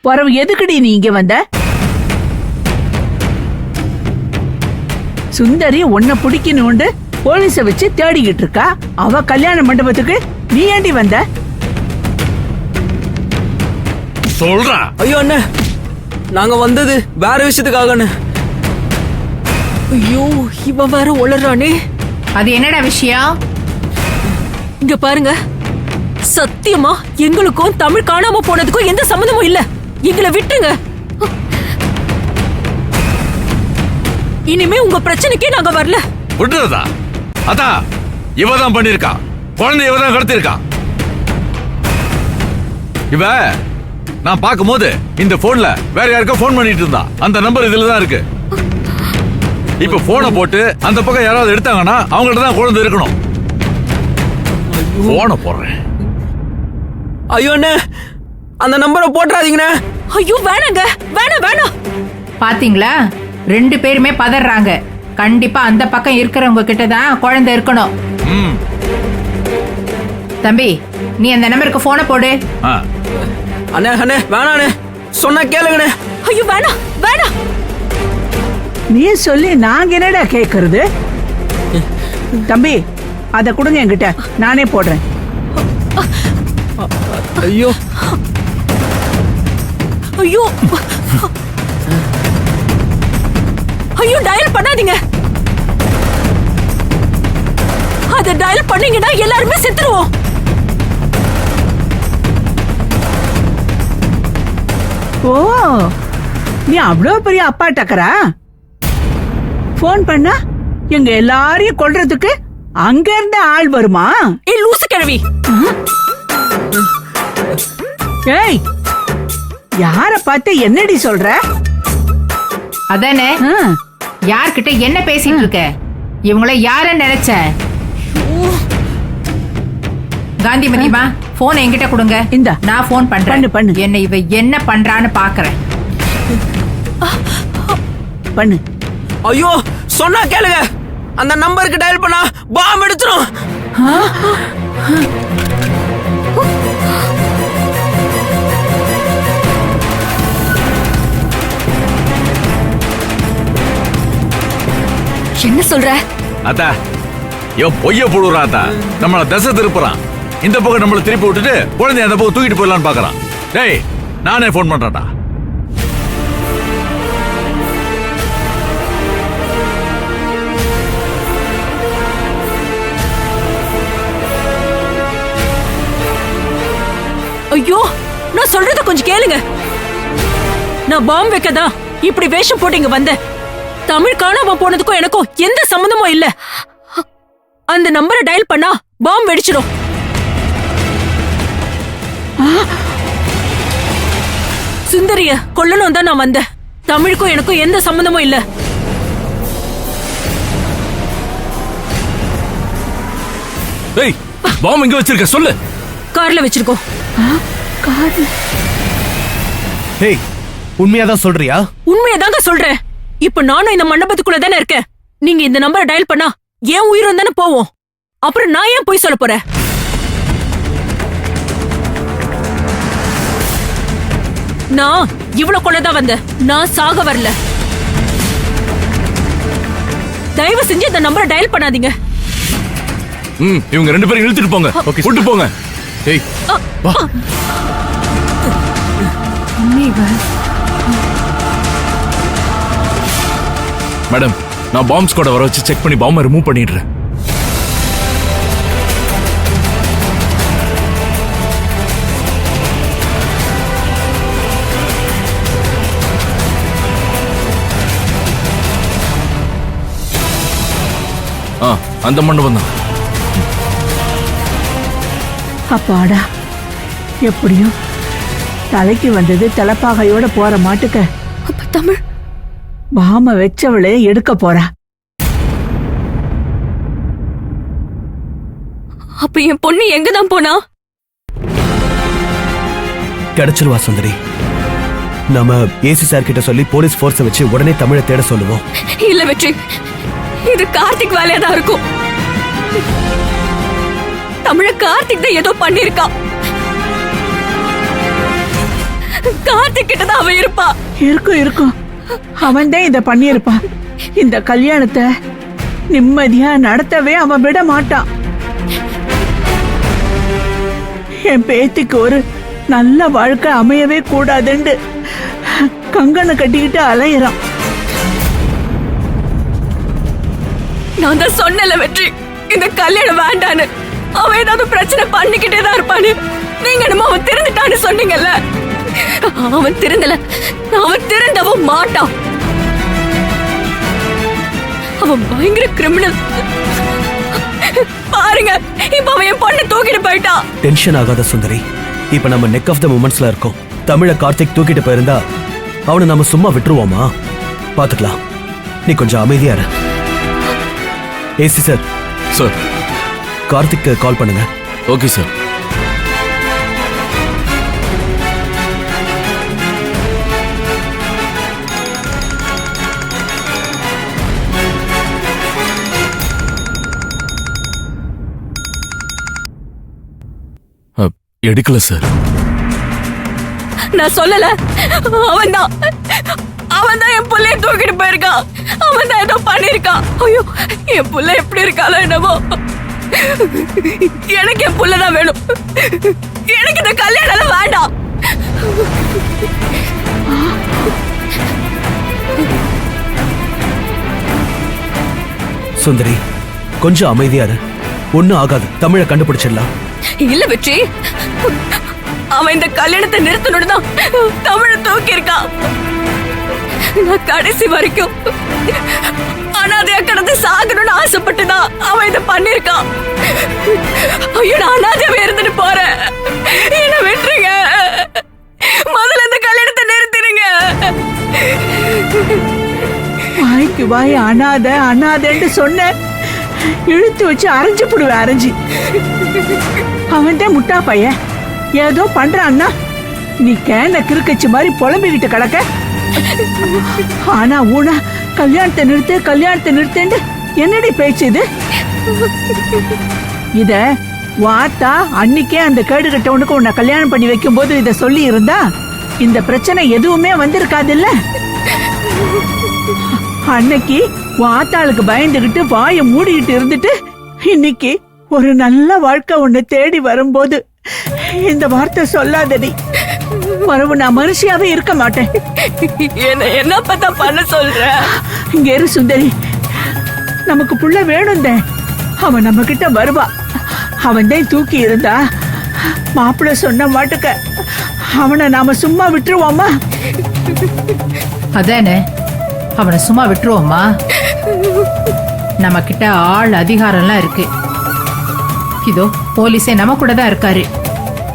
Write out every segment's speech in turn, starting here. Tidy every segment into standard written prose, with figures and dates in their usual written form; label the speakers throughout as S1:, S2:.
S1: பிறவு எதுக்குடி நீ இங்க வந்த? சுந்தரி உன்னை பிடிக்கணும்னு போலீஸ வச்சு தேடிக்கிட்டு இருக்கா. அவ கல்யாண மண்டபத்துக்கு நீ ஏண்டி வந்த?
S2: சொல்றா.
S3: ஐயோ அண்ணே, நாங்க வந்தது வேற விஷயத்துக்காக. ஐயோ இவன் வேற உளறானே.
S4: அது என்னடா விஷயம்?
S5: இங்க பாருங்க, சத்தியமா எங்களுக்கும் தமிழ் காணாம போனதுக்கும் எந்த சம்மந்தமும் இல்ல. எங்களை விட்டுருங்க. இனிமே உங்க பிரச்சனைக்கே நாங்க வரல.
S2: விட்டுறதா? அதான் இவதான் பண்ணிருக்கா. குழந்தை இவதான் கடத்திருக்கா. இவ நான் பாக்கும்போது இந்த போன்ல வேற யாருக்கோ போன் பண்ணிட்டு இருந்தா. அந்த நம்பர் இதுலதான் இருக்கு. இப்ப போனை போட்டு அந்த பக்கம் யாராவது எடுத்தாங்கன்னா அவங்கள்ட்ட தான் குழந்தை இருக்கணும். போனை போடுறேன்.
S3: ஐயோ அண்ணே, அந்த நம்பரை போட்டுறாதீங்கண்ணே.
S5: ஐயோ வேணாங்க, வேணாம் வேணாம்.
S4: பாத்தீங்களா, 2 பேருமே பதறாங்க. கண்டிப்பா அந்த பக்கம் இருக்கிறவங்க கிட்ட தான் குழந்தை இருக்கணும். தம்பி, நீ அந்த நம்பருக்கு போனை போடு.
S3: அண்ணே அண்ணே வேணாண்ணே, சொன்னா கேளுங்கண்ணே.
S5: ஐயோ வேணாம் வேணாம்.
S1: நீ சொல்லி நாங்க என்னடா கேக்குறது? தம்பி, அத கொடுங்க என்கிட்ட, நானே போடுறேன்.
S3: ஐயோ
S5: ஐயோ ஐயோ, டயல் பண்ணாதீங்க. அத டயல் பண்ணீங்கன்னா எல்லாருமே செத்துருவோம்.
S1: ஓ, நீ அவ்வளோ பெரிய அப்பா டக்கரா? போன் பண்ணா எங்க எல்லாரையும் கொல்றதுக்கு அங்க இருந்த ஆள் வருமா?
S5: ஏய் லூசு கிழவி.
S1: ஏய், யார பார்த்து என்னடி சொல்ற?
S4: அதானே, யார்கிட்ட என்ன பேசிட்டு இருக்க? இவங்கள யார நினைச்ச? காந்திமதிமா, போன் என்கிட்ட கொடுங்க.
S1: இந்தா,
S4: நான் போன் பண்றேன்.
S1: பண்ணு.
S4: என்ன இவ என்ன பண்றான்னு பாக்குறேன்.
S1: பண்ணு.
S3: ஐயோ, சொன்னா கேளுங்க. அந்த நம்பருக்கு டயல் பண்ணா பாம் எடுத்துரும்.
S5: என்ன சொல்ற?
S2: அத்தா, இவன் பொய்ய போடுறாத்தா. நம்மள தசை திருப்புறான். இந்த பக்கம் நம்மள திருப்பி விட்டுட்டு குழந்தைய அந்த பக்கம் தூக்கிட்டு போயிடலான்னு பாக்குறான். டேய், நானே போன் பண்றேன்டா.
S5: ஐயோ, நான் சொல்றத கொஞ்சம் கேளுங்க. நான் பாம்பு வைக்கதா இப்படி வேஷம் போட்டு இங்க வந்தேன். தமிழ் காணாம போனதுக்கும் எனக்கும் எந்த சம்பந்தமும் இல்ல. அந்த நம்பரை டயல் பண்ணா பாம்பு வெடிச்சிடும். சுந்தரிய கொல்லணும் தான் நான் வந்தேன். தமிழுக்கும் எனக்கும் எந்த சம்பந்தமும் இல்ல.
S2: டேய், பாம்பு எங்க வச்சிருக்க சொல்லு.
S5: கார்ல வச்சிருக்கோம்.
S1: கார்ல?
S6: டேய், உண்மையாதான் சொல்றியா?
S5: உண்மையதாங்க சொல்றேன். இப்ப நானும் இந்த மண்டபத்துக்குள்ள தானே இருக்கேன். நீங்க இந்த நம்பரை டயல் பண்ணா ஏன் உயிரும் தானே போவோம். அப்புறம் நான் ஏன் போய் சொல்ல போறேன்? நான் இவ்வளவு கொள்ளதான் வந்தேன். நான் சாக வரல. தயவு செஞ்சு இந்த நம்பரை டயல் பண்ணாதீங்க.
S2: இவங்க 2 பேரும் இழுத்துட்டு போங்க. கூட்டு போங்க. டேய், வா. மேடம், நான் பாம்ப் ஸ்குவாட வர வச்சு செக் பண்ணி பாம்பை ரிமூவ் பண்ணிடுறேன். அந்த மண்டபம் தான்.
S1: அப்பாடா, எப்படியும் தலைக்கு வந்தது தலைப்பாகையோட போற மாட்டுக்க.
S5: அப்ப தமிழ்
S1: பாம வச்சவளே எடுக்க போறா.
S5: அப்ப என் பொண்ணு எங்கதான் போனா?
S6: கிடைச்சிருவா சுந்தரி. நாம ஏசி சார் கிட்ட சொல்லி போலீஸ் போர்ஸை வச்சு உடனே தமிழை தேட சொல்லுவோம்.
S5: இல்ல வெற்றி, இது கார்த்திக் வேலையா தான் இருக்கும். தமிழ கார்த்திக் தான் ஏதோ பண்ணிருக்கான். கார்த்திக் கிட்ட தான் அவ இருப்பா.
S1: இருக்கும் இருக்கும், அவன் தான் இத பண்ணியிருப்பான். இந்த கல்யாணத்தை நிம்மதியா நடத்தவே அவன் விட மாட்டான். என் பேத்திக்கு ஒரு நல்ல வாழ்க்கை அமையவே கூடாதுன்னு கங்கனை கட்டிக்கிட்டு அலையிறான்.
S5: நான் தான் சொன்னல வெற்றி, இந்த கல்யாணம் வேண்டான்னு. அவன் ஏதாவது பிரச்சனை பண்ணிக்கிட்டே தான் இருப்பான்னு. நீங்க என்னமோ அவன் திருந்துட்டான்னு சொன்னீங்கல்ல. அவன் திருந்தல, அவன் திருந்தவும் மாட்டான். அவன் பயங்கர கிரிமினல். பாருங்க, இப்ப அவன் என் பொண்ணை தூக்கிட்டு போயிட்டான்.
S6: டென்ஷன் ஆகாத சுந்தரி, இப்ப நம்ம நெக் ஆஃப் த மூமெண்ட்ஸ்ல இருக்கோம். தமிழ கார்த்திக் தூக்கிட்டு போயிருந்தா அவனை நம்ம சும்மா விட்டுருவோமா? பாத்துக்கலாம், நீ கொஞ்சம் அமைதியா இரு. AC sir,
S2: sir.
S6: கார்த்திக்கு கால் பண்ணுங்க.
S2: Okay sir. எடுக்கல சார்.
S5: நான் சொல்லல, அவன் தான் என் புள்ளைய தூக்கிட்டு போயிருக்கான். அவன் தான் ஏதோ பண்ணிருக்கான். ஐயோ, என் புள்ள எப்படி இருக்காளோ என்னவோ. எனக்கு என் புள்ளதான் வேணும். எனக்கு இந்த கல்யாணம் வேண்டாம்.
S6: சுந்தரி, கொஞ்சம் அமைதியா இரு. ஒண்ணும் ஆகாது, தமிழை கண்டுபிடிச்சிடலாம்.
S5: இல்ல வெற்றி, அவன் இந்த கல்யாணத்தை நிறுத்தணும்னு தான் தமிழ தூக்கி இருக்கான். நான் கடைசி வரைக்கும் அனாதையா கடந்து சாகணும்னு ஆசைப்பட்டுதான் அவன் இதை பண்ணிருக்கான். ஐயோ, நான் அனாதையாவே இருந்துட்டு போறேன். என்ன விட்டுருங்க. முதல்ல இந்த கல்யாணத்தை நிறுத்திடுங்க.
S1: வாய்க்கு வாய் அனாதை அனாதைன்னு சொன்ன, இழுத்து வச்சு அரைஞ்சு போடுவேன், அரைஞ்சி. அவன் தான் முட்டா பையன், ஏதோ பண்றான்னா நீ கேன கிறுக்கச்சி மாதிரி புலம்பிக்கிட்டு கிடக்க. ஆனா ஊனா கல்யாணத்தை நிறுத்து, கல்யாணத்தை நிறுத்துன்னு என்னடி பேச்சு இது? இத வாத்தா அன்னைக்கே அந்த கேடு கட்டவனுக்கு உன்னை கல்யாணம் பண்ணி வைக்கும் போது இத சொல்லி இருந்தா இந்த பிரச்சனை எதுவுமே வந்திருக்காது இல்ல. அன்னைக்கு வாத்தாளுக்கு பயந்துகிட்டு வாயை மூடிக்கிட்டு இருந்துட்டு இன்னைக்கு ஒரு நல்ல வாழ்க்கை உன்னை தேடி வரும்போது இந்த வார்த்தை சொல்லாதடி. மரபு நான் மனுஷியாவே இருக்க மாட்டேன்.
S5: என்ன பார்த்தா பண்ண சொல்ற?
S1: இங்க இரு சுந்தரி, நமக்கு புள்ள வேணும் தான். அவன் நம்ம கிட்ட வருவா. அவன் தான் தூக்கி இருந்தா மாப்பிள்ள சொன்ன மாட்டுக்க அவனை நாம சும்மா விட்டுருவோமா?
S4: அதானே, அவனை சும்மா விட்டுருவோமா? நம்ம கிட்ட ஆள் அதிகாரம்லாம் இருக்கு. இதோ போலீஸே நம்ம கூட தான் இருக்காரு.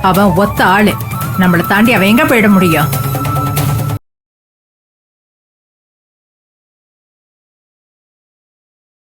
S4: அவன் ஒத்த ஆளு, நம்மளை தாண்டி அவன் எங்க போயிட முடியும்?